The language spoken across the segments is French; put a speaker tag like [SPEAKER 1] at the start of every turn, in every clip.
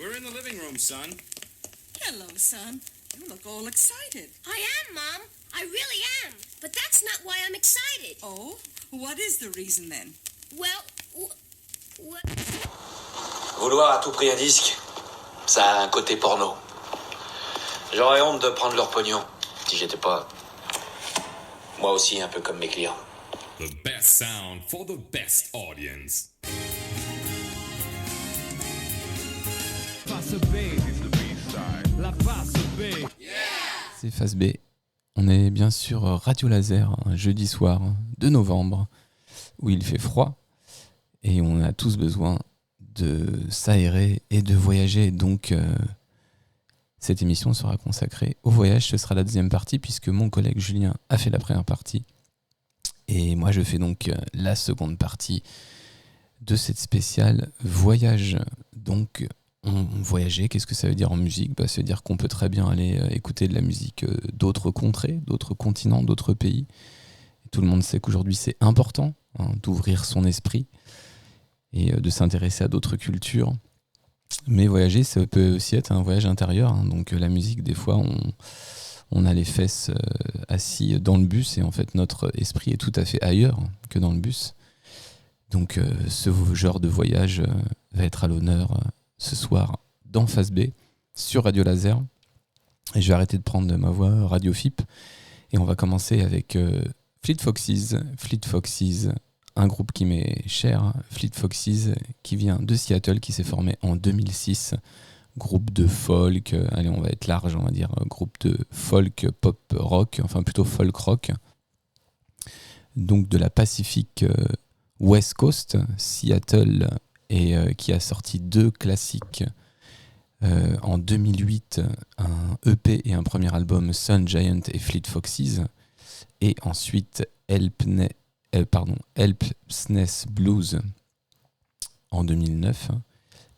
[SPEAKER 1] We're in the living room, son.
[SPEAKER 2] Hello, son. You look all excited.
[SPEAKER 3] I am, Mom. I really am. But that's not why I'm excited.
[SPEAKER 2] Oh? What is the reason then?
[SPEAKER 3] Well,
[SPEAKER 4] Vouloir à tout prix un disque, ça a un côté porno. J'aurais honte de prendre leur pognon, si j'étais pas... moi aussi, un peu comme mes clients.
[SPEAKER 5] The best sound for the best audience.
[SPEAKER 6] Face B, la face B.
[SPEAKER 7] C'est Face B. On est bien sûr Radio Laser, un jeudi soir de novembre, où il fait froid, et on a tous besoin de s'aérer et de voyager. Donc, cette émission sera consacrée au voyage. Ce sera la deuxième partie, puisque mon collègue Julien a fait la première partie. Et moi, je fais donc la seconde partie de cette spéciale voyage. Donc, on voyageait, qu'est-ce que ça veut dire en musique ? Ça veut dire qu'on peut très bien aller écouter de la musique d'autres contrées, d'autres continents, d'autres pays. Et tout le monde sait qu'aujourd'hui, c'est important d'ouvrir son esprit et de s'intéresser à d'autres cultures. Mais voyager, ça peut aussi être un voyage intérieur. Donc la musique, des fois, on a les fesses assis dans le bus et en fait, notre esprit est tout à fait ailleurs que dans le bus. Donc ce genre de voyage va être à l'honneur ce soir dans Face B sur Radio Laser. Et je vais arrêter de prendre ma voix Radio FIP. Et on va commencer avec Fleet Foxes. Fleet Foxes, un groupe qui m'est cher. Fleet Foxes qui vient de Seattle, qui s'est formé en 2006. Groupe de folk, allez on va être large, on va dire groupe de folk pop rock, enfin plutôt folk rock. Donc de la Pacific West Coast, Seattle, et qui a sorti 2 classiques en 2008, un EP et un premier album, Sun Giant et Fleet Foxes, et ensuite Helplessness Blues en 2009.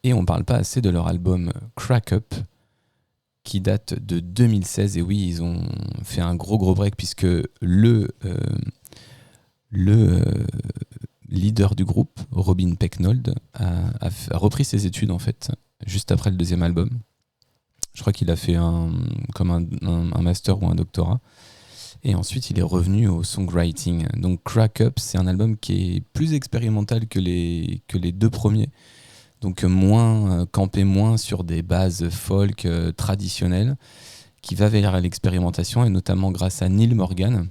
[SPEAKER 7] Et on ne parle pas assez de leur album Crack Up, qui date de 2016. Et oui, ils ont fait un gros break, puisque le leader du groupe, Robin Pecknold, a repris ses études en fait juste après le deuxième album. Je crois qu'il a fait un master ou un doctorat. Et ensuite, il est revenu au songwriting. Donc Crack Up, c'est un album qui est plus expérimental que les 2 premiers. Donc campé moins sur des bases folk traditionnelles, qui va vers l'expérimentation, et notamment grâce à Neil Morgan,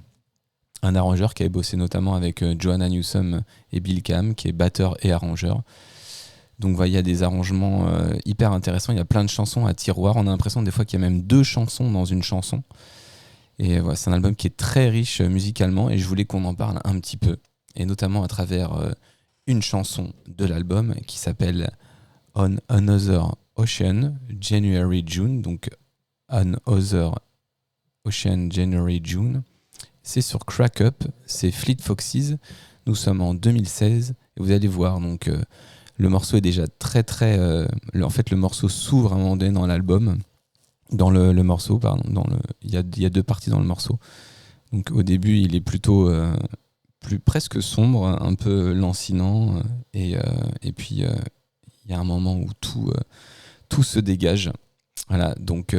[SPEAKER 7] un arrangeur qui avait bossé notamment avec Joanna Newsom et Bill Cam, qui est batteur et arrangeur. Donc il y a des arrangements hyper intéressants, il y a plein de chansons à tiroir, on a l'impression des fois qu'il y a même 2 chansons dans une chanson. Et voilà, c'est un album qui est très riche musicalement, et je voulais qu'on en parle un petit peu, et notamment à travers une chanson de l'album qui s'appelle On Another Ocean, January June, donc On Other Ocean, January June. C'est sur Crack Up, c'est Fleet Foxes. Nous sommes en 2016 et vous allez voir, donc le morceau est déjà très en fait le morceau s'ouvre à un moment donné dans l'album, dans le morceau, pardon, il y a 2 parties dans le morceau. Donc au début il est plutôt presque sombre, un peu lancinant, et puis il y a un moment où tout se dégage. Voilà, donc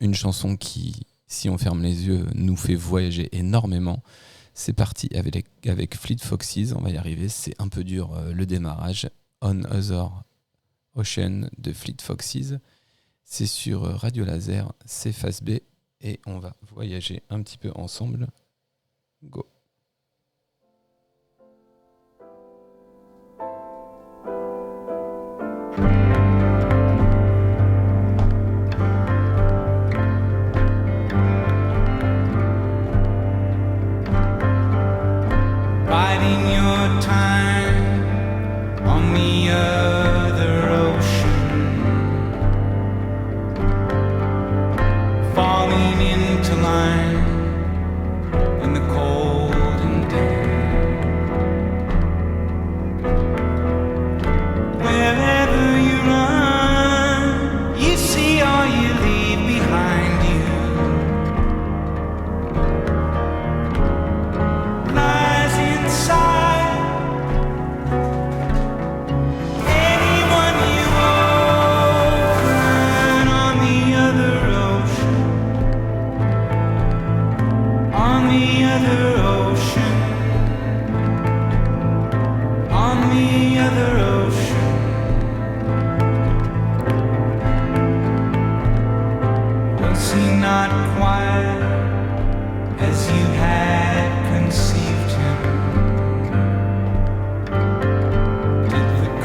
[SPEAKER 7] une chanson qui, si on ferme les yeux, nous fait voyager énormément. C'est parti avec Fleet Foxes, on va y arriver, c'est un peu dur le démarrage. On Other Ocean de Fleet Foxes, c'est sur Radio Laser, c'est Face B, et on va voyager un petit peu ensemble. Go.
[SPEAKER 6] Biding your time on the other ocean, falling into line in the cold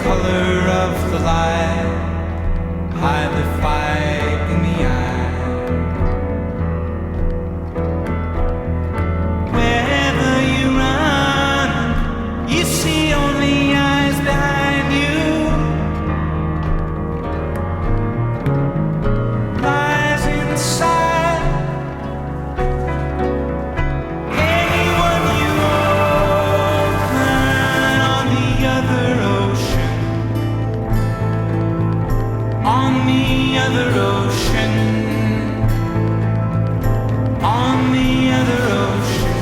[SPEAKER 6] color of the light, hide the fight in the eye. Wherever you run, you see only eyes behind you. Lies inside anyone you open on the other ocean. On the other ocean. On the other ocean.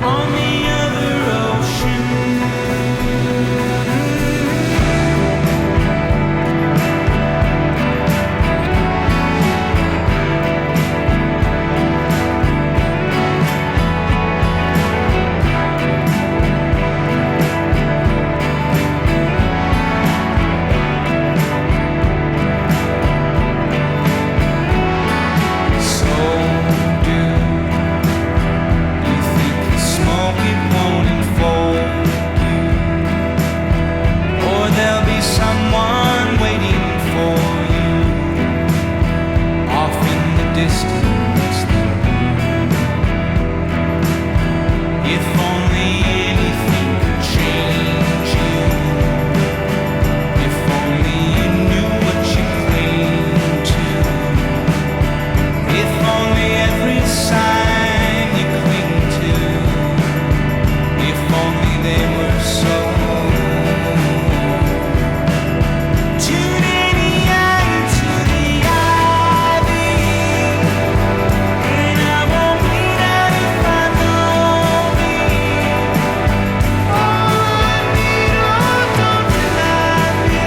[SPEAKER 6] On the other ocean. So do you think the smoke it won't enfold you? Or there'll be someone waiting for you off in the distance. If only anything could change you. If only you knew what you cling to. If only every sign you cling to. If only they were so. Tune in the eye to the ivy, and I won't bleed out if I know me. Oh, I need, oh, don't deny me.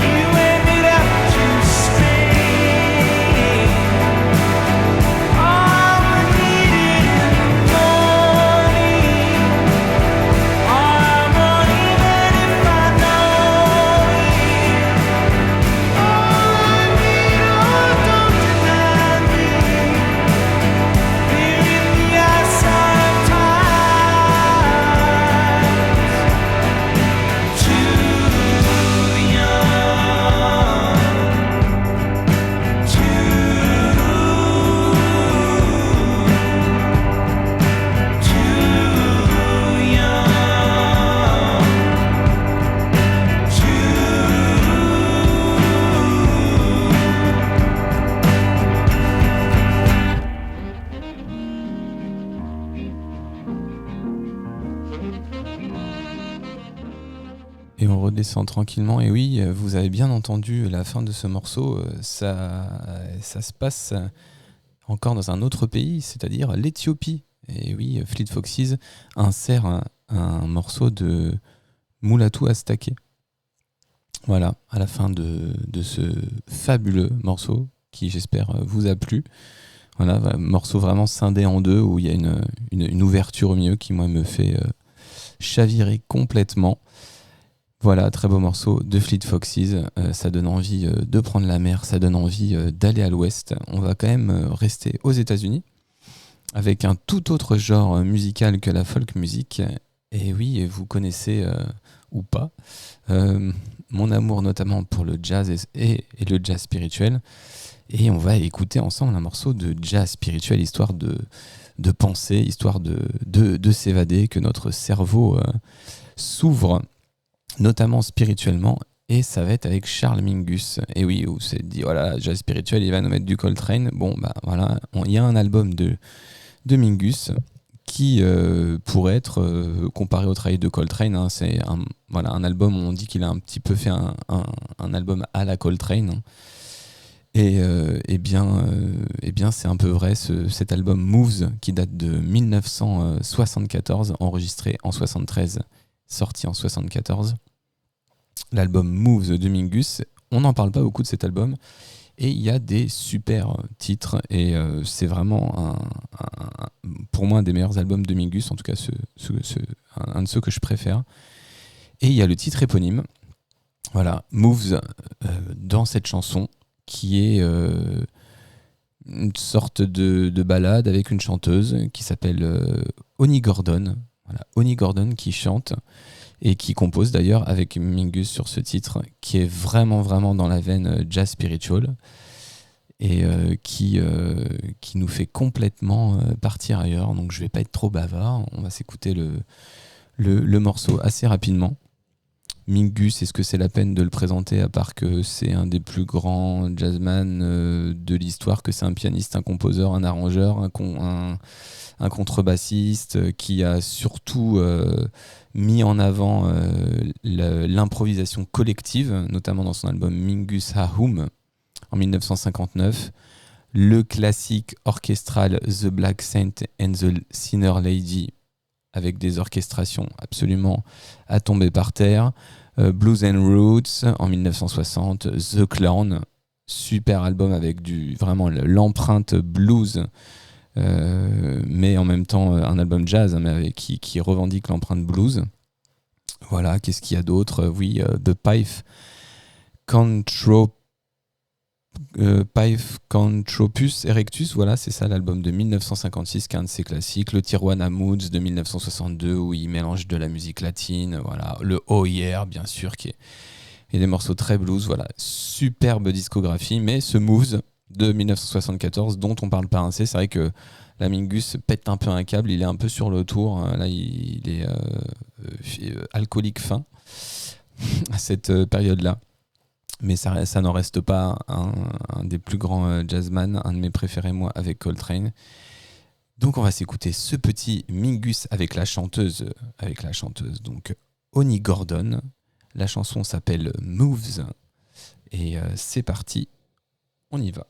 [SPEAKER 6] You ended up too straight. All I needed and don't need. All I want even if I know it. All I need, oh, don't deny me. We're in the eyes of times. Too young.
[SPEAKER 7] Et on redescend tranquillement. Et oui, vous avez bien entendu la fin de ce morceau. Ça se passe encore dans un autre pays, c'est-à-dire l'Éthiopie. Et oui, Fleet Foxes insère un morceau de Mulatu Astatke. Voilà, à la fin de ce fabuleux morceau qui, j'espère, vous a plu. Voilà, morceau vraiment scindé en deux où il y a une ouverture au milieu qui, moi, me fait chavirer complètement. Voilà, très beau morceau de Fleet Foxes. Ça donne envie de prendre la mer, ça donne envie d'aller à l'ouest. On va quand même rester aux États-Unis avec un tout autre genre musical que la folk music. Et oui, vous connaissez ou pas mon amour notamment pour le jazz et le jazz spirituel. Et on va écouter ensemble un morceau de jazz spirituel, histoire de penser, histoire de s'évader, que notre cerveau s'ouvre, notamment spirituellement. Et ça va être avec Charles Mingus. Et oui, où c'est dit, voilà, jazz spirituel, il va nous mettre du Coltrane. Bon, bah voilà, il y a un album de Mingus qui pourrait être comparé au travail de Coltrane. Hein. C'est un album où on dit qu'il a un petit peu fait un album à la Coltrane. Et bien, c'est un peu vrai, cet album Moves, qui date de 1974, enregistré en 73, sorti en 74. L'album Moves de Mingus, on n'en parle pas beaucoup de cet album, et il y a des super titres, et c'est vraiment pour moi un des meilleurs albums de Mingus, en tout cas un de ceux que je préfère. Et il y a le titre éponyme, voilà, Moves, dans cette chanson, qui est une sorte de ballade avec une chanteuse qui s'appelle Oni Gordon. Voilà, Oni Gordon qui chante et qui compose d'ailleurs avec Mingus sur ce titre, qui est vraiment vraiment dans la veine jazz spiritual et qui nous fait complètement partir ailleurs. Donc je vais pas être trop bavard, on va s'écouter le morceau assez rapidement. Mingus, est-ce que c'est la peine de le présenter, à part que c'est un des plus grands jazzman de l'histoire, que c'est un pianiste, un composeur, un arrangeur, un contrebassiste qui a surtout mis en avant l'improvisation collective, notamment dans son album Mingus Hahum en 1959, le classique orchestral The Black Saint and the Sinner Lady, avec des orchestrations absolument à tomber par terre, Blues and Roots en 1960, The Clown, super album avec vraiment l'empreinte blues, mais en même temps un album jazz, hein, mais qui revendique l'empreinte blues. Voilà, qu'est-ce qu'il y a d'autre? Oui, The Pythcanthropus Erectus, voilà, c'est ça l'album de 1956, qui est un de ses classiques. Le Tijuana Moods de 1962, où il mélange de la musique latine, voilà. Le Oh Yeah, bien sûr, qui est des morceaux très blues, voilà. Superbe discographie, mais ce Moves de 1974, dont on parle pas assez, c'est vrai que la Mingus pète un peu un câble, il est un peu sur le tour, là il est alcoolique fin à cette période-là. Mais ça n'en reste pas un des plus grands jazzman, un de mes préférés, moi, avec Coltrane. Donc on va s'écouter ce petit Mingus avec la chanteuse donc Oni Gordon. La chanson s'appelle Moves. Et c'est parti, on y va.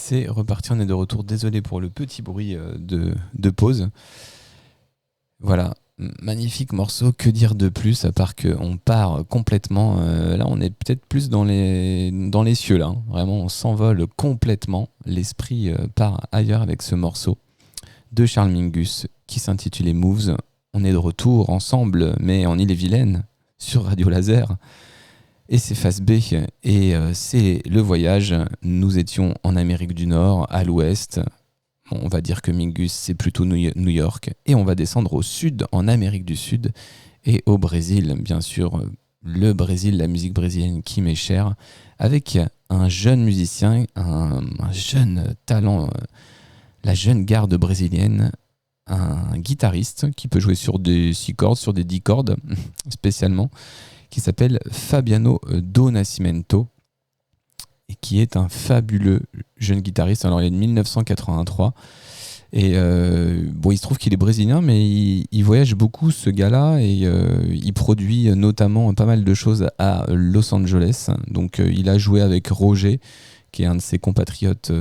[SPEAKER 7] c'est reparti, on est de retour. Désolé pour le petit bruit de pause. Voilà, magnifique morceau, que dire de plus à part qu'on part complètement, là on est peut-être plus dans les cieux là, hein. Vraiment on s'envole complètement, l'esprit part ailleurs avec ce morceau de Charles Mingus qui s'intitulait Moves. On est de retour ensemble mais en Ille-et-Vilaine sur Radio Laser et c'est Phase B et c'est le voyage. Nous étions en Amérique du Nord, à l'ouest. On va dire que Mingus, c'est plutôt New York. Et on va descendre au sud, en Amérique du Sud, et au Brésil, bien sûr. Le Brésil, la musique brésilienne qui m'est chère, avec un jeune musicien, un jeune talent, la jeune garde brésilienne, un guitariste qui peut jouer sur des 6 cordes, sur des 10 cordes, spécialement, qui s'appelle Fabiano Do Nascimento, et qui est un fabuleux jeune guitariste. Alors il est de 1983 et il se trouve qu'il est brésilien mais il voyage beaucoup ce gars-là et il produit notamment pas mal de choses à Los Angeles. Donc il a joué avec Roger qui est un de ses compatriotes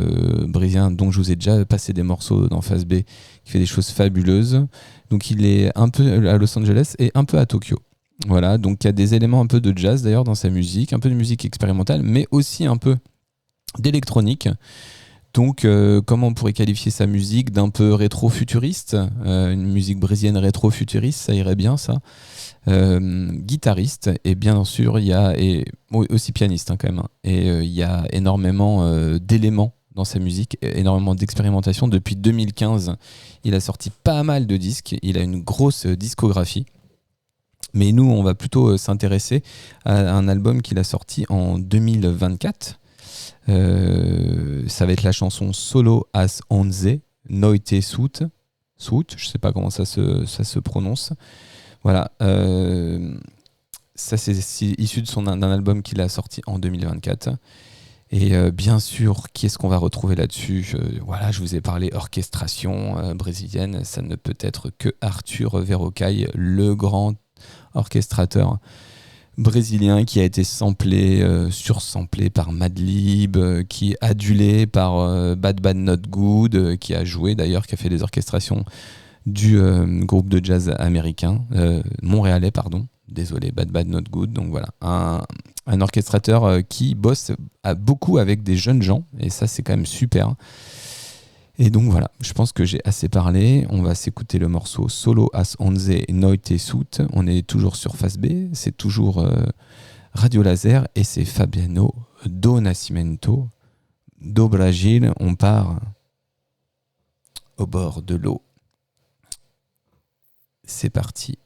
[SPEAKER 7] brésiliens dont je vous ai déjà passé des morceaux dans Phase B, qui fait des choses fabuleuses. Donc il est un peu à Los Angeles et un peu à Tokyo. Voilà, donc il y a des éléments un peu de jazz d'ailleurs dans sa musique, un peu de musique expérimentale, mais aussi un peu d'électronique. Donc comment on pourrait qualifier sa musique d'un peu rétro-futuriste, une musique brésilienne rétro-futuriste, ça irait bien ça. Guitariste, et bien sûr il y a, et aussi pianiste quand même, et il y a énormément d'éléments dans sa musique, énormément d'expérimentation. Depuis 2015, il a sorti pas mal de disques, il a une grosse discographie. Mais nous, on va plutôt s'intéresser à un album qu'il a sorti en 2024. Ça va être la chanson Solo as Onze, Noite Sout, je ne sais pas comment ça se prononce. Voilà, ça c'est issu d'un album qu'il a sorti en 2024. Et bien sûr, qui est-ce qu'on va retrouver là-dessus ? Voilà, je vous ai parlé orchestration brésilienne, ça ne peut être que Arthur Verocai, le grand orchestrateur brésilien qui a été sursamplé par Madlib, qui est adulé par Bad Bad Not Good, qui a joué d'ailleurs, qui a fait des orchestrations du groupe de jazz américain, montréalais, pardon. Désolé, Bad Bad Not Good. Donc voilà, un orchestrateur qui bosse beaucoup avec des jeunes gens, et ça c'est quand même super. Et donc voilà, je pense que j'ai assez parlé. On va s'écouter le morceau Solo as Onze Noite Sout. On est toujours sur Phase B, c'est toujours Radio Laser et c'est Fabiano Do Nascimento do Brasil. On part au bord de l'eau. C'est parti.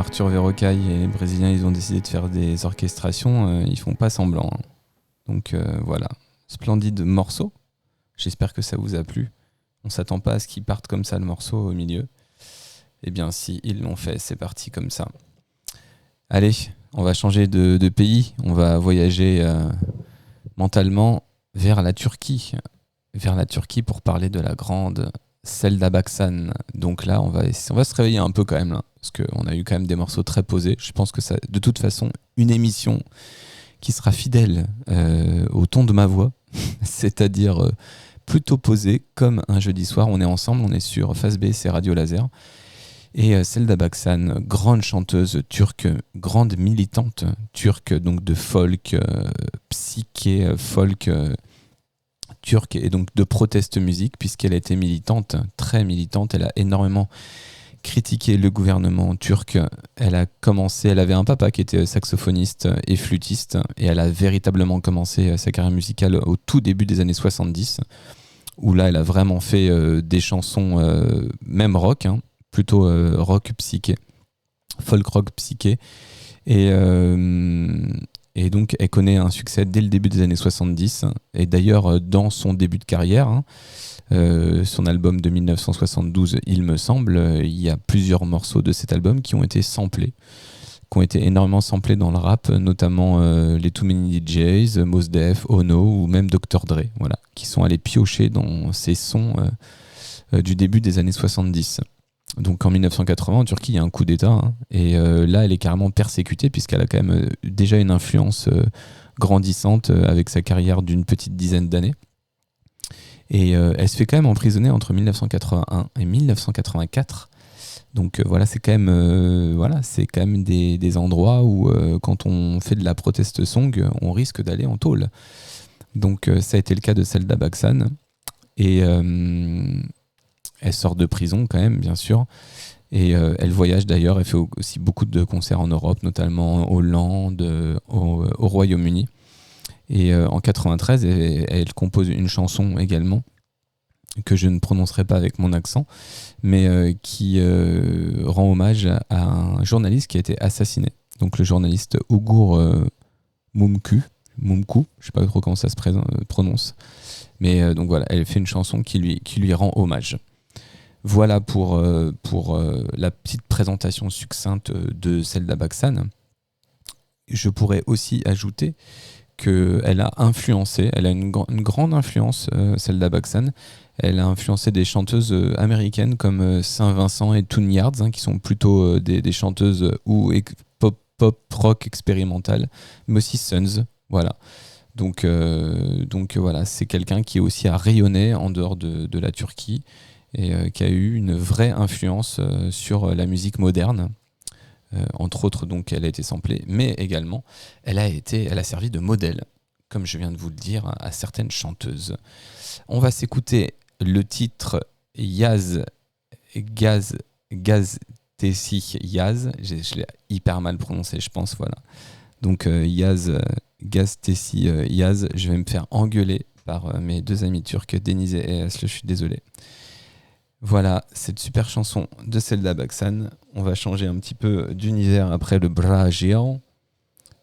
[SPEAKER 7] Arthur Verrocaille et les Brésiliens, ils ont décidé de faire des orchestrations, ils font pas semblant. Hein. Donc voilà, splendide morceau. J'espère que ça vous a plu. On s'attend pas à ce qu'ils partent comme ça le morceau au milieu. Eh bien si, ils l'ont fait, c'est parti comme ça. Allez, on va changer de pays. On va voyager mentalement vers la Turquie. Vers la Turquie pour parler de la grande Selda Bağcan. Donc là, on va se réveiller un peu quand même, là, parce qu'on a eu quand même des morceaux très posés. Je pense que ça, de toute façon, une émission qui sera fidèle au ton de ma voix, c'est-à-dire plutôt posée, comme un jeudi soir. On est ensemble, on est sur Face B, c'est Radio Laser. Et Selda Bağcan, grande chanteuse turque, grande militante turque, donc de folk, psyché, folk turque, et donc de protest musique, puisqu'elle a été militante, très militante. Elle a énormément critiqué le gouvernement turc. Elle avait un papa qui était saxophoniste et flûtiste, et elle a véritablement commencé sa carrière musicale au tout début des années 70, où là elle a vraiment fait des chansons, même rock, hein, plutôt rock psyché, folk rock psyché, et donc elle connaît un succès dès le début des années 70, et d'ailleurs dans son début de carrière, hein, son album de 1972, il me semble, il y a plusieurs morceaux de cet album qui ont été samplés, qui ont été énormément samplés dans le rap, notamment les Too Many DJs, Mos Def, Ono ou même Dr. Dre, voilà, qui sont allés piocher dans ces sons du début des années 70. Donc en 1980, en Turquie, il y a un coup d'État, hein, et là, elle est carrément persécutée, puisqu'elle a quand même déjà une influence grandissante avec sa carrière d'une petite dizaine d'années. Et elle se fait quand même emprisonner entre 1981 et 1984. Donc voilà, c'est quand même des endroits où quand on fait de la protest song, on risque d'aller en tôle. Donc ça a été le cas de Selda Bağcan. Et elle sort de prison quand même, bien sûr. Et elle voyage d'ailleurs, elle fait aussi beaucoup de concerts en Europe, notamment en Hollande, au Royaume-Uni. Et en 93, elle compose une chanson également, que je ne prononcerai pas avec mon accent, mais qui rend hommage à un journaliste qui a été assassiné. Donc le journaliste Ugur Mumcu, je ne sais pas trop comment ça se prononce, mais donc voilà, elle fait une chanson qui lui rend hommage. Voilà pour la petite présentation succincte de Selda Bağcan. Je pourrais aussi ajouter qu'elle a influencé, elle a une grande influence, Selda Bağcan. Elle a influencé des chanteuses américaines comme Saint-Vincent et Tune Yards, hein, qui sont plutôt des chanteuses ou pop rock expérimentales, mais aussi Sons, voilà. Donc voilà, c'est quelqu'un qui aussi a rayonné en dehors de la Turquie, et qui a eu une vraie influence sur la musique moderne. Entre autres, donc, elle a été samplée, mais également, elle a servi de modèle, comme je viens de vous le dire, à certaines chanteuses. On va s'écouter le titre Yaz Gaztesi Yaz. Je l'ai hyper mal prononcé, je pense, voilà. Donc Yaz Gaztesi Yaz. Je vais me faire engueuler par mes deux amis turcs, Deniz et Aslı, je suis désolé. Voilà, cette super chanson de Selda Bağcan. On va changer un petit peu d'univers après le bras géant.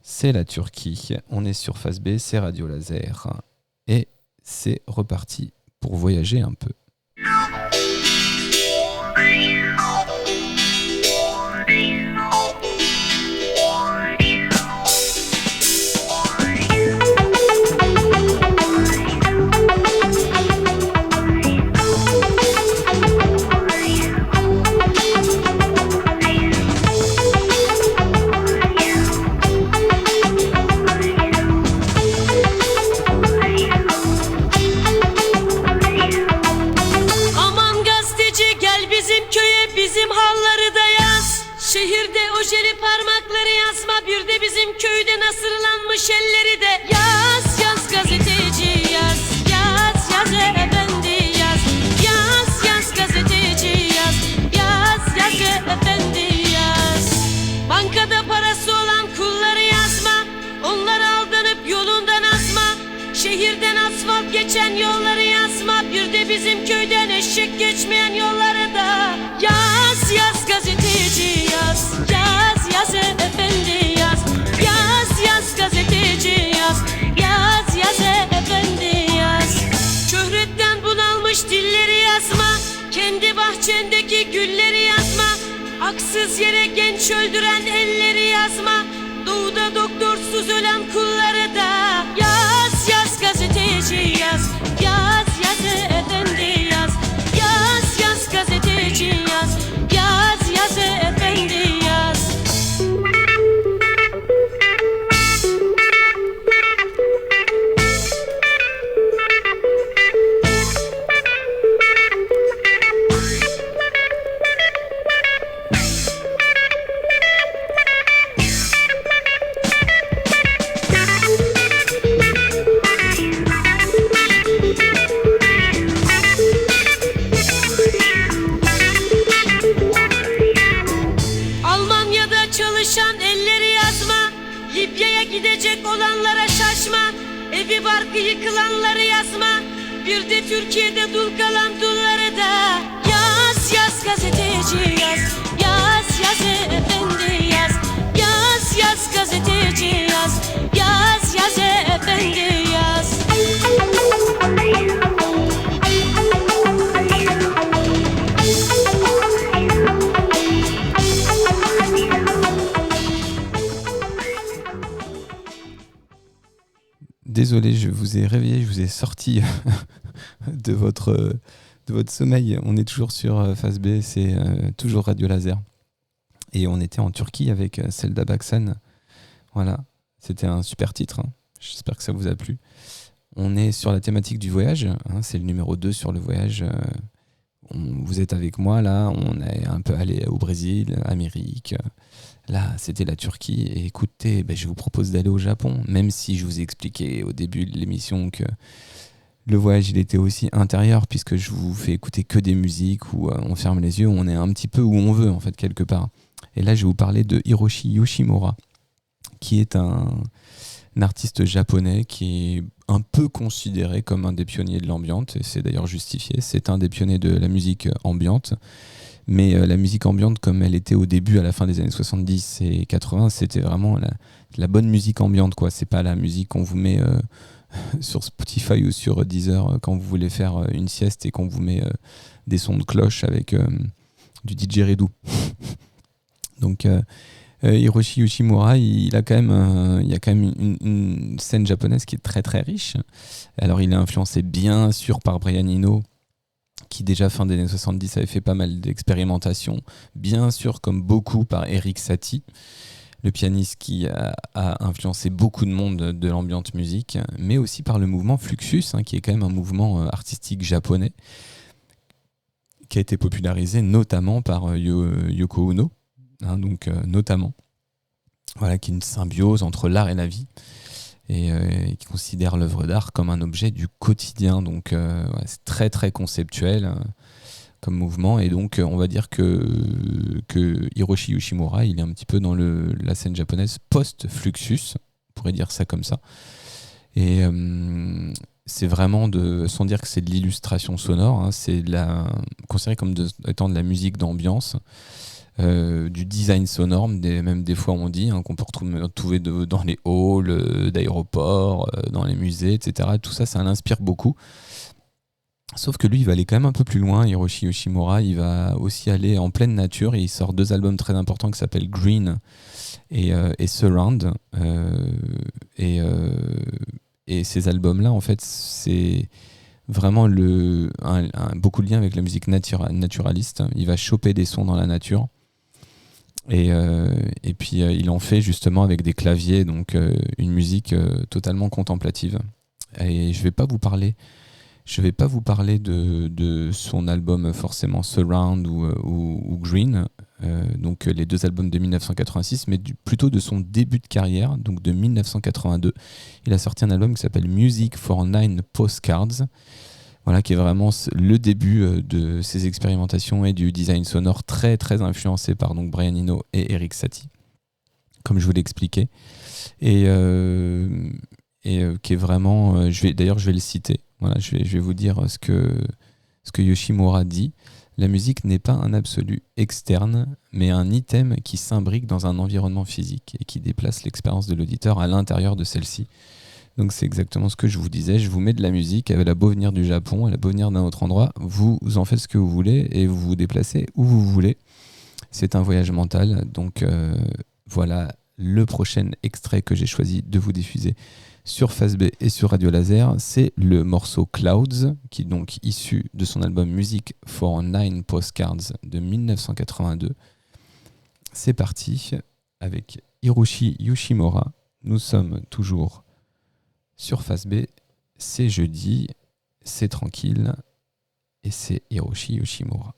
[SPEAKER 7] C'est la Turquie. On est sur Face B, c'est Radio Laser. Et c'est reparti pour voyager un peu.
[SPEAKER 1] Ojeli parmakları yazma, bir de bizim köyde nasırlanmış elleri de yaz, yaz gazeteci yaz, yaz, yaz efendi yaz, yaz, yaz gazeteci yaz, yaz, yaz efendi yaz. Bankada parası olan kulları yazma, onlara aldanıp yolundan azma, şehirden asfalt geçen yolları yazma, bir de bizim köyden eşek geçmeyen yolları da yaz, yaz gazeteci yaz, yaz. Haksız yere genç öldüren elleri yazma. Doğuda doktorsuz ölen kulları da yaz yaz gazeteci yaz. Yaz yaz efendi yaz. Yaz yaz gazeteci yaz. Yaz yaz efendi yaz. Almanya'da çalışan elleri yazma. Libya'ya gidecek olanlara şaşma. Evi barkı yıkılanları yazma. Bir de Türkiye'de dul kalan dulları da yaz yaz gazeteci yaz. Yaz yaz efendi yaz. Yaz yaz gazeteci yaz. Yaz yaz efendi yaz.
[SPEAKER 7] Désolé, je vous ai réveillé, je vous ai sorti de votre sommeil. On est toujours sur Phase B, c'est toujours Radio Laser. Et on était en Turquie avec Selda Baksan. Voilà, c'était un super titre. Hein. J'espère que ça vous a plu. On est sur la thématique du voyage. Hein, c'est le numéro 2 sur le voyage. Vous êtes avec moi là. On est un peu allé au Brésil, Amérique. Là, c'était la Turquie. Et écoutez, je vous propose d'aller au Japon. Même si je vous ai expliqué au début de l'émission que le voyage, il était aussi intérieur, puisque je vous fais écouter que des musiques où on ferme les yeux, où on est un petit peu où on veut, en fait, quelque part. Et là, je vais vous parler de Hiroshi Yoshimura, qui est un artiste japonais qui est un peu considéré comme un des pionniers de l'ambiante, et c'est d'ailleurs justifié. C'est un des pionniers de la musique ambiante. Mais la musique ambiante, comme elle était au début, à la fin des années 70 et 80, c'était vraiment la bonne musique ambiante, quoi. C'est pas la musique qu'on vous met sur Spotify ou sur Deezer quand vous voulez faire une sieste et qu'on vous met des sons de cloche avec du didgeridoo. Donc Hiroshi Yoshimura, il y a quand même une scène japonaise qui est très très riche. Alors il est influencé bien sûr par Brian Eno, qui déjà fin des années 70 avait fait pas mal d'expérimentations, bien sûr comme beaucoup par Erik Satie, le pianiste qui a influencé beaucoup de monde de l'ambiance musique, mais aussi par le mouvement Fluxus, hein, qui est quand même un mouvement artistique japonais, qui a été popularisé notamment par Yoko Ono, hein, donc notamment, voilà, qui est une symbiose entre l'art et la vie, et qui considère l'œuvre d'art comme un objet du quotidien. Donc ouais, c'est très très conceptuel comme mouvement, et donc on va dire que Hiroshi Yoshimura, il est un petit peu dans la scène japonaise post-Fluxus, on pourrait dire ça comme ça. Et c'est vraiment, sans dire que c'est de l'illustration sonore, hein, c'est considéré comme étant de la musique d'ambiance, du design sonore, même des fois on dit, hein, qu'on peut retrouver dans les halls d'aéroports, dans les musées, etc. Tout ça, ça l'inspire beaucoup. Sauf que lui, il va aller quand même un peu plus loin. Hiroshi Yoshimura, il va aussi aller en pleine nature, et il sort 2 albums très importants qui s'appellent Green et Surround. Et ces albums-là, en fait, c'est vraiment beaucoup de liens avec la musique naturaliste. Il va choper des sons dans la nature. Et puis il en fait justement avec des claviers, donc une musique totalement contemplative. Et je vais pas vous parler de son album forcément Surround ou Green, donc les 2 albums de 1986, mais plutôt de son début de carrière, donc de 1982. Il a sorti un album qui s'appelle Music for 9 Postcards, voilà, qui est vraiment le début de ses expérimentations et du design sonore très très influencé par donc Brian Eno et Erik Satie, comme je vous l'ai expliqué, et qui est vraiment, je vais le citer. Voilà, je vais vous dire ce que Yoshimura dit. La musique n'est pas un absolu externe, mais un item qui s'imbrique dans un environnement physique et qui déplace l'expérience de l'auditeur à l'intérieur de celle-ci. Donc c'est exactement ce que je vous disais. Je vous mets de la musique, elle a beau venir du Japon, elle a beau venir d'un autre endroit, vous en faites ce que vous voulez et vous vous déplacez où vous voulez. C'est un voyage mental. Donc voilà le prochain extrait que j'ai choisi de vous diffuser sur Phase B et sur Radio Laser. C'est le morceau Clouds, qui est donc issu de son album Music for 9 Postcards de 1982. C'est parti avec Hiroshi Yoshimura. Nous sommes toujours sur Phase B. C'est jeudi, c'est tranquille et c'est Hiroshi Yoshimura.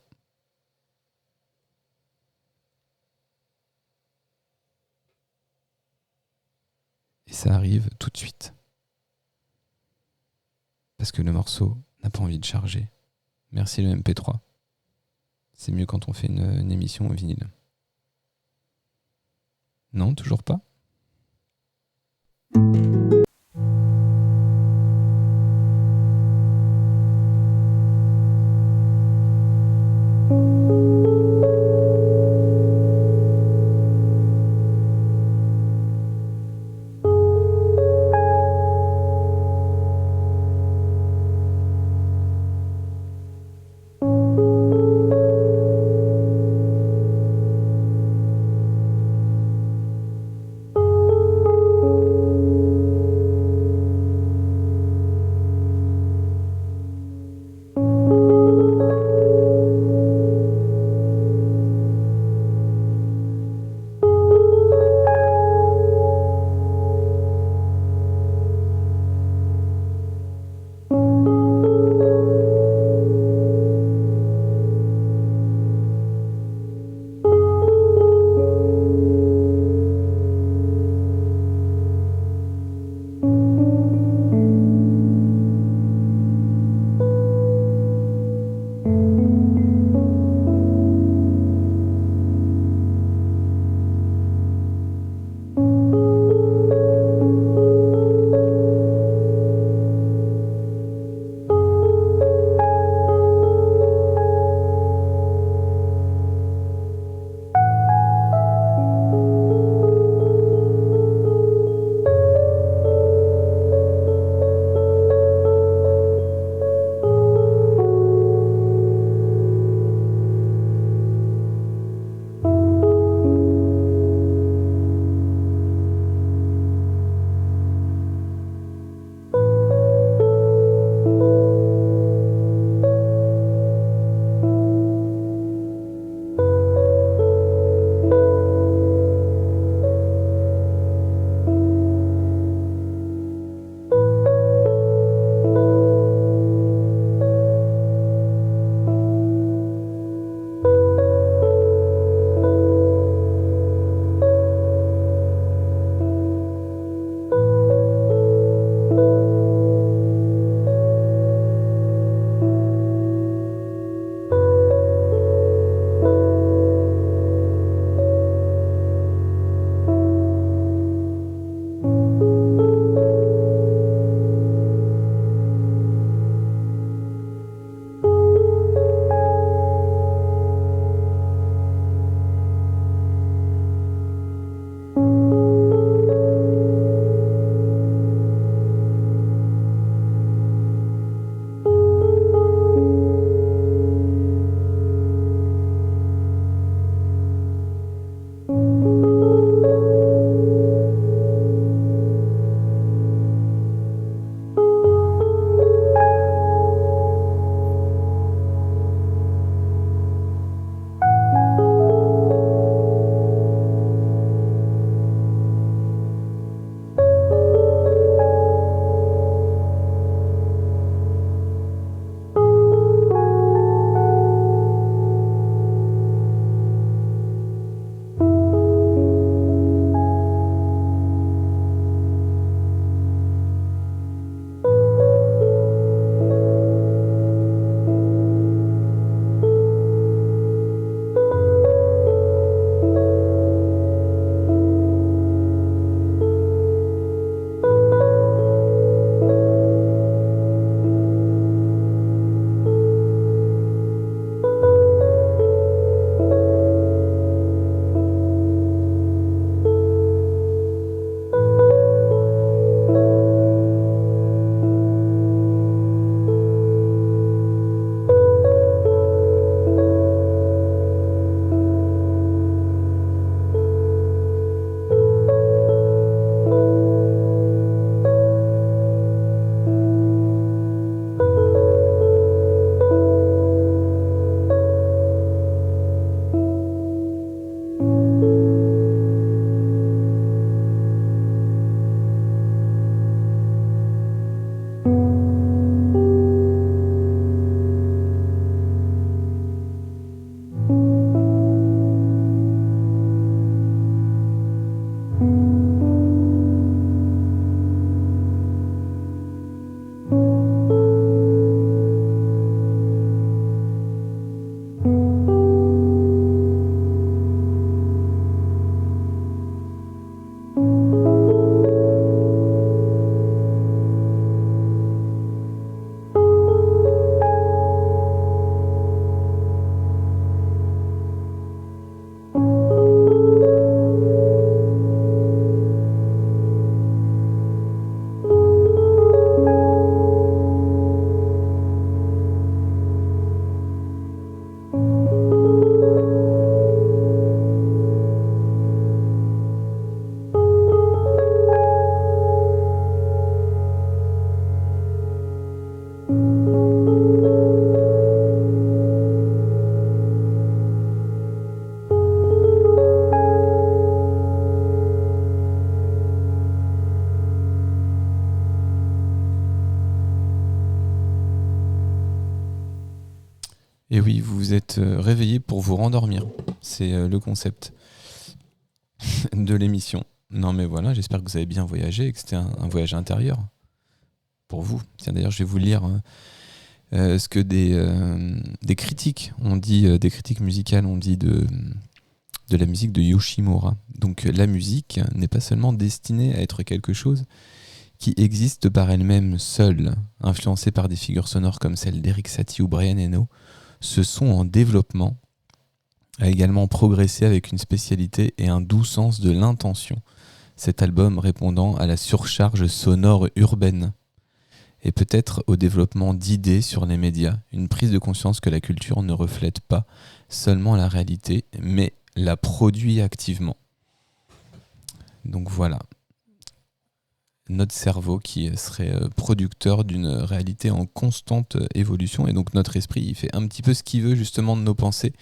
[SPEAKER 7] Et ça arrive tout de suite. Parce que le morceau n'a pas envie de charger. Merci le MP3. C'est mieux quand on fait une émission au vinyle. Non, toujours pas ? Et oui, vous vous êtes réveillé pour vous rendormir. C'est le concept de l'émission. Non mais voilà, j'espère que vous avez bien voyagé et que c'était un voyage intérieur pour vous. Tiens, d'ailleurs, je vais vous lire ce que des critiques ont dit, des critiques musicales ont dit de la musique de Yoshimura. Donc la musique n'est pas seulement destinée à être quelque chose qui existe par elle-même seule, influencée par des figures sonores comme celles d'Eric Satie ou Brian Eno. Ce son en développement a également progressé avec une spécialité et un doux sens de l'intention. Cet album répondant à la surcharge sonore urbaine et peut-être au développement d'idées sur les médias, une prise de conscience que la culture ne reflète pas seulement la réalité, mais la produit activement. Donc voilà, notre cerveau qui serait producteur d'une réalité en constante évolution, et donc notre esprit il fait un petit peu ce qu'il veut justement de nos pensées,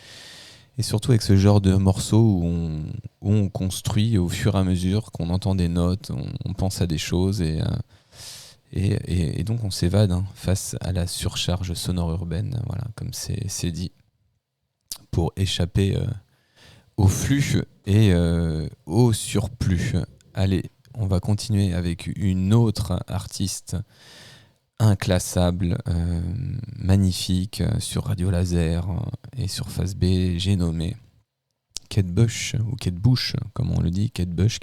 [SPEAKER 7] et surtout avec ce genre de morceaux où on construit au fur et à mesure qu'on entend des notes, on pense à des choses, et donc on s'évade face à la surcharge sonore urbaine, voilà, comme c'est dit, pour échapper au flux et au surplus. Allez, on va continuer avec une autre artiste inclassable, magnifique, sur Radio Laser et sur Face B. J'ai nommé Kate Bush, ou Kate Bush, comme on le dit, Kate Bush,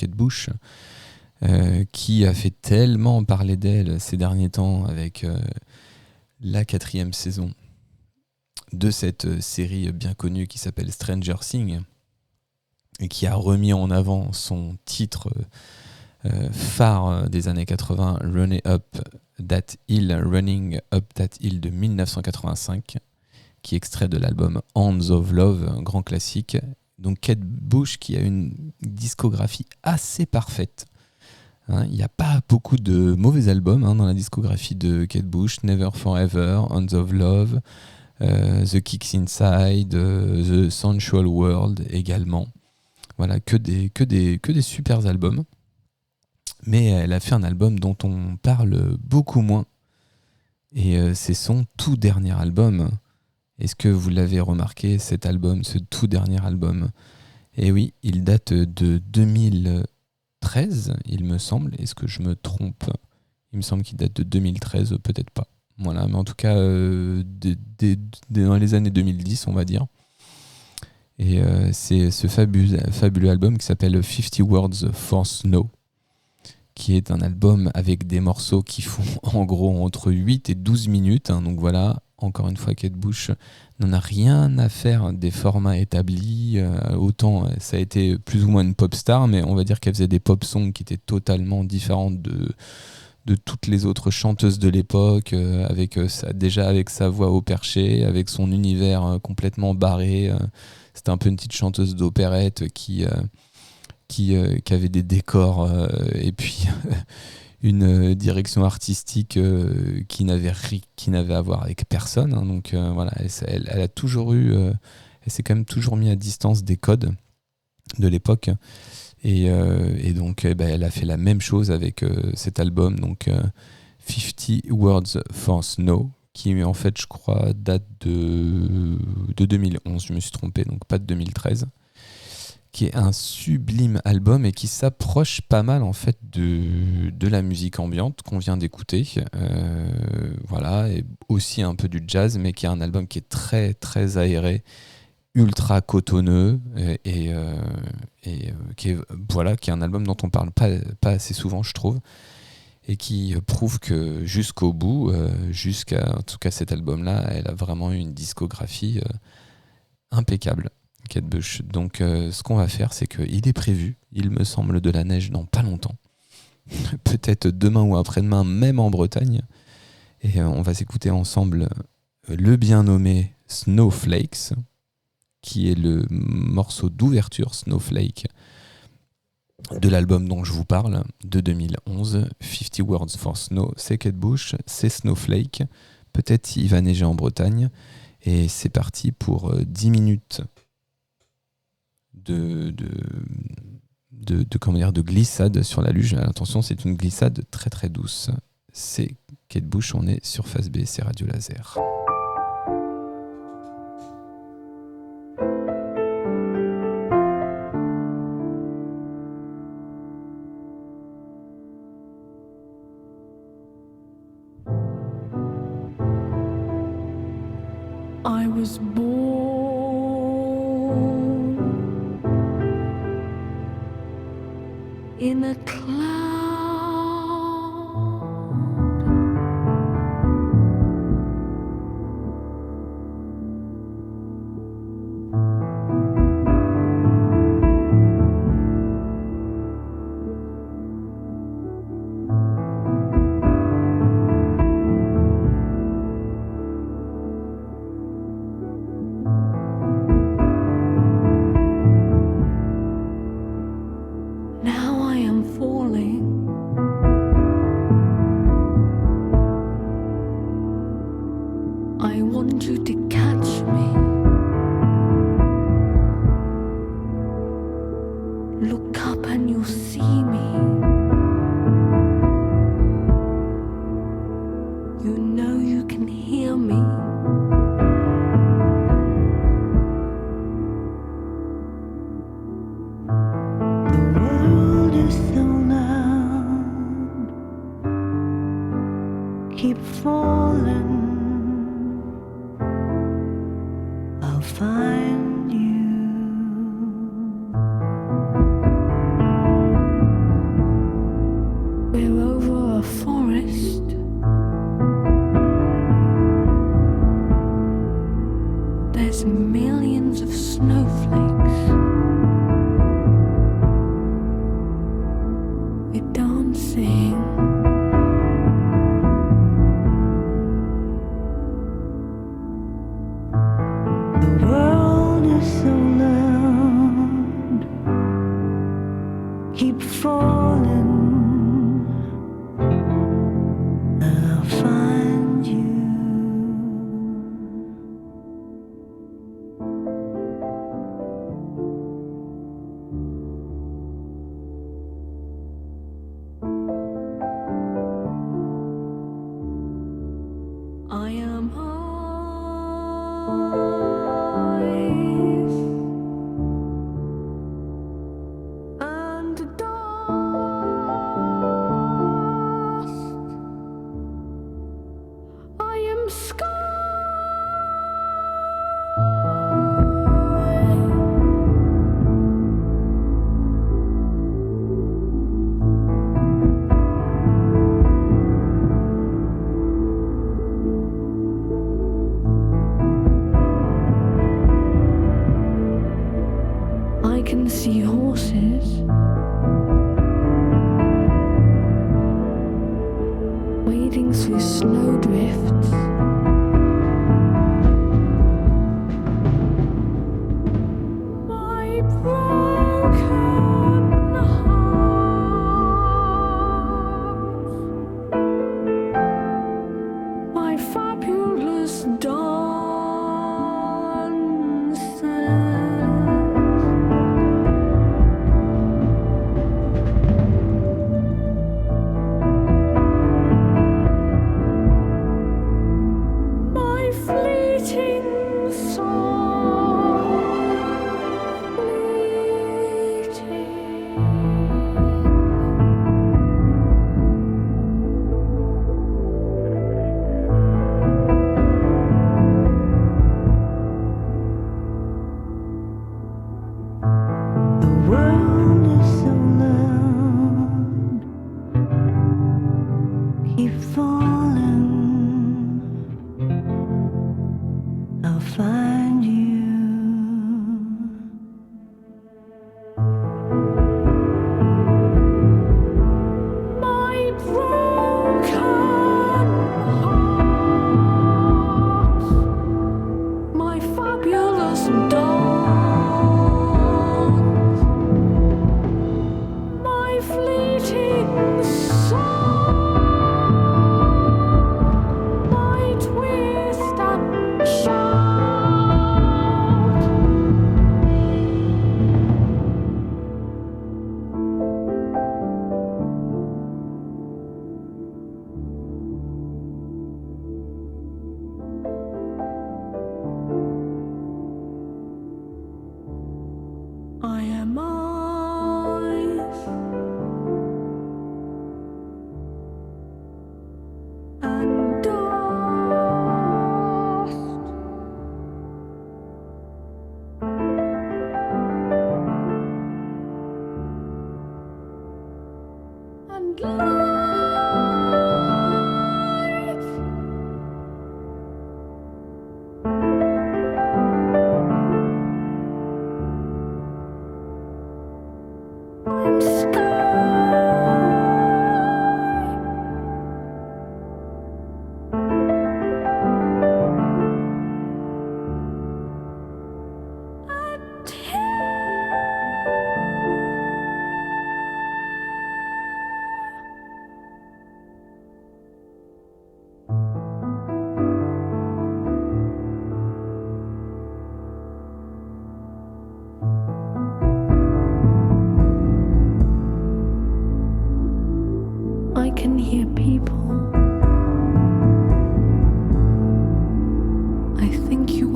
[SPEAKER 7] qui a fait tellement parler d'elle ces derniers temps avec la 4e saison de cette série bien connue qui s'appelle Stranger Things, et qui a remis en avant son titre phare des années 80, Running Up That Hill de 1985, qui est extrait de l'album Hands of Love, un grand classique. Donc Kate Bush qui a une discographie assez parfaite. Il n'y a pas beaucoup de mauvais albums dans la discographie de Kate Bush. Never Forever, Hands of Love, The Kicks Inside, The Sensual World également. Voilà, que des super albums. Mais elle a fait un album dont on parle beaucoup moins. Et c'est son tout dernier album. Est-ce que vous l'avez remarqué, cet album, ce tout dernier album ? Et oui, il date de 2013, il me semble. Est-ce que je me trompe ? Il me semble qu'il date de 2013, peut-être pas. Voilà, mais en tout cas, dans les années 2010, on va dire. Et c'est ce fabuleux album qui s'appelle 50 Words for Snow, qui est un album avec des morceaux qui font en gros entre 8 et 12 minutes. Donc voilà, encore une fois, Kate Bush n'en a rien à faire des formats établis. Autant ça a été plus ou moins une pop star, mais on va dire qu'elle faisait des pop songs qui étaient totalement différentes de toutes les autres chanteuses de l'époque, avec sa voix au perché, avec son univers complètement barré. C'était un peu une petite chanteuse d'opérette qui avait des décors et puis une direction artistique qui n'avait à voir avec personne. Donc voilà, elle a toujours eu, elle s'est quand même toujours mis à distance des codes de l'époque. Et donc elle a fait la même chose avec cet album, donc 50 Words for Snow, qui en fait je crois date de 2011, je me suis trompé, donc pas de 2013, qui est un sublime album et qui s'approche pas mal en fait de la musique ambiante qu'on vient d'écouter, voilà, et aussi un peu du jazz, mais qui est un album qui est très très aéré, ultra cotonneux, et qui est un album dont on parle pas assez souvent, je trouve, et qui prouve que jusqu'au bout, jusqu'à en tout cas cet album-là, elle a vraiment eu une discographie impeccable, Kate Bush. Donc ce qu'on va faire, c'est qu'il est prévu, il me semble, de la neige dans pas longtemps, peut-être demain ou après-demain, même en Bretagne, et on va s'écouter ensemble le bien nommé Snowflakes, qui est le morceau d'ouverture, Snowflake, de l'album dont je vous parle, de 2011, 50 Words for Snow. C'est Kate Bush, c'est Snowflake. peut-être il va neiger en Bretagne. Et c'est parti pour 10 minutes de glissade sur la luge. Attention, c'est une glissade très très douce. C'est Kate Bush, on est sur Phase B, c'est Radio Laser.
[SPEAKER 6] I was born in a cloud. Now I am falling. I want you to catch me. Look up and you'll see me. You know you can hear me. The world is so loud. Keep falling. I'll find you. We're over a forest. There's millions of snowflakes. We're dancing. The world is so loud. Keep falling. I'll find you. I am eyes and dust. I am sky. I can see horses wading through snowdrifts. My broken heart, my fabulous dances. My fleeting song, fleeting. The world is so loud. Keep falling. I'll find you. My broken heart, my fabulous dance, my fleeting song, my twin.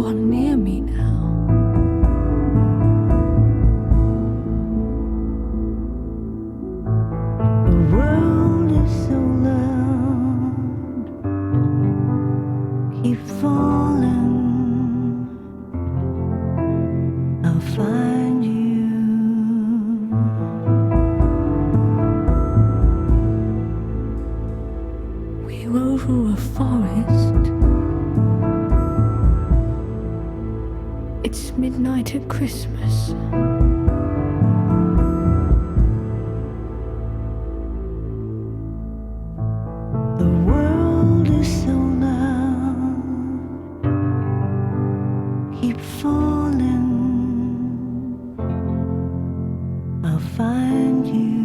[SPEAKER 8] one near me now. The world is so loud, keep falling. I'll find you. We rode through a forest. It's midnight at Christmas. The world is so loud, keep falling. I'll find you.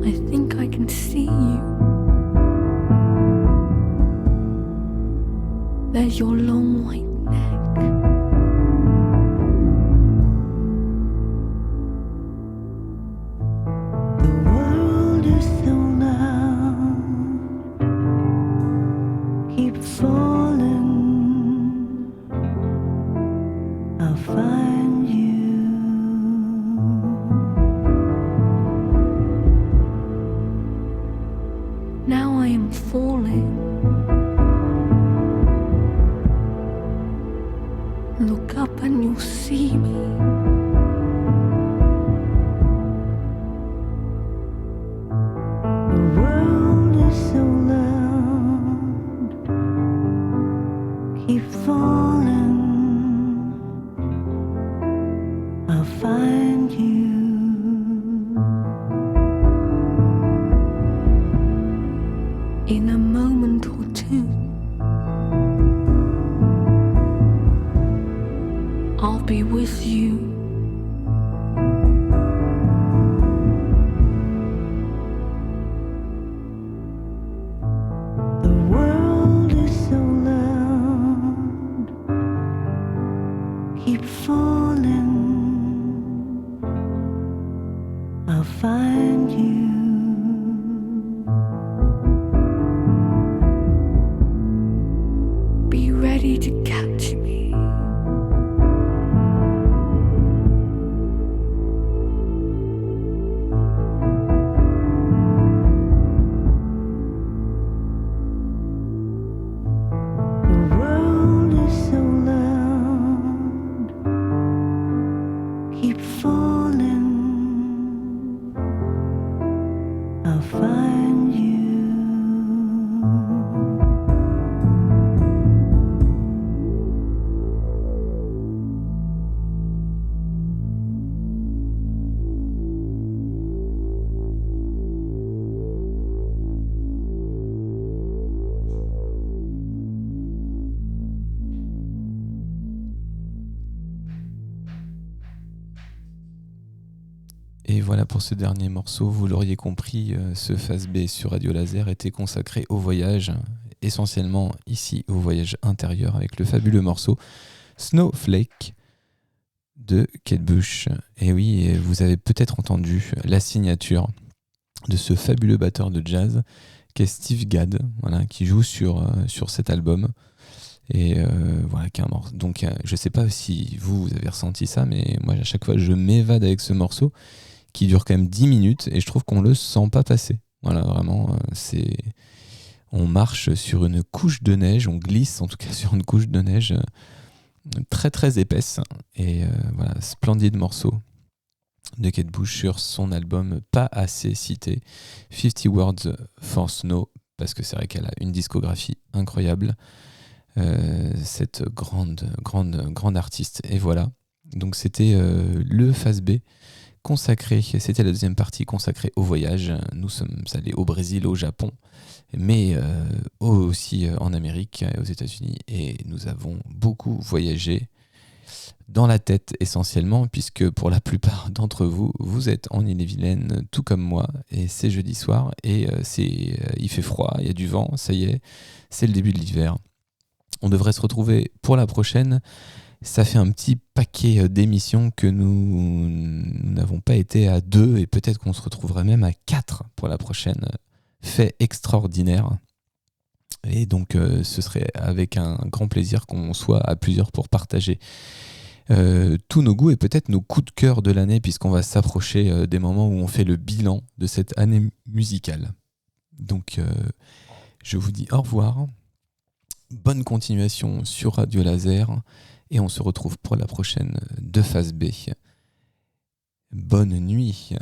[SPEAKER 8] I think I can see you. There's your long white neck. The world is so loud, keep falling. I'll find you. Now I am falling. Look up and you'll see me. The world is so loud, keep falling. I'll find you. In a moment or two, I'll be with you. The world is so loud, keep falling. I'll find you. Be ready to catch me. The world is so loud, keep falling. I'll find you.
[SPEAKER 7] Et voilà pour ce dernier morceau, vous l'auriez compris, ce Phase B sur Radio Laser était consacré au voyage, essentiellement ici au voyage intérieur avec le fabuleux morceau Snowflake de Kate Bush. Et oui, vous avez peut-être entendu la signature de ce fabuleux batteur de jazz qu'est Steve Gadd, voilà, qui joue sur cet album. Et voilà, donc je sais pas si vous avez ressenti ça, mais moi à chaque fois je m'évade avec ce morceau qui dure quand même 10 minutes et je trouve qu'on le sent pas passer. Voilà, vraiment, on marche sur une couche de neige, on glisse en tout cas sur une couche de neige très très épaisse. Et voilà, splendide morceau de Kate Bush sur son album pas assez cité, 50 Words for Snow, parce que c'est vrai qu'elle a une discographie incroyable. Cette grande artiste. Et voilà, donc c'était le Phase B consacré, c'était la deuxième partie consacrée au voyage. Nous sommes allés au Brésil, au Japon, mais aussi en Amérique et aux États-Unis, et nous avons beaucoup voyagé dans la tête essentiellement, puisque pour la plupart d'entre vous, vous êtes en Ille-et-Vilaine tout comme moi, et c'est jeudi soir, et il fait froid, il y a du vent, ça y est, c'est le début de l'hiver. On devrait se retrouver pour la prochaine. Ça fait un petit paquet d'émissions que nous n'avons pas été à 2, et peut-être qu'on se retrouverait même à 4 pour la prochaine fait extraordinaire. Et donc, ce serait avec un grand plaisir qu'on soit à plusieurs pour partager tous nos goûts et peut-être nos coups de cœur de l'année, puisqu'on va s'approcher des moments où on fait le bilan de cette année musicale. Donc, je vous dis au revoir. Bonne continuation sur Radio Laser. Et on se retrouve pour la prochaine de Phase B. Bonne nuit.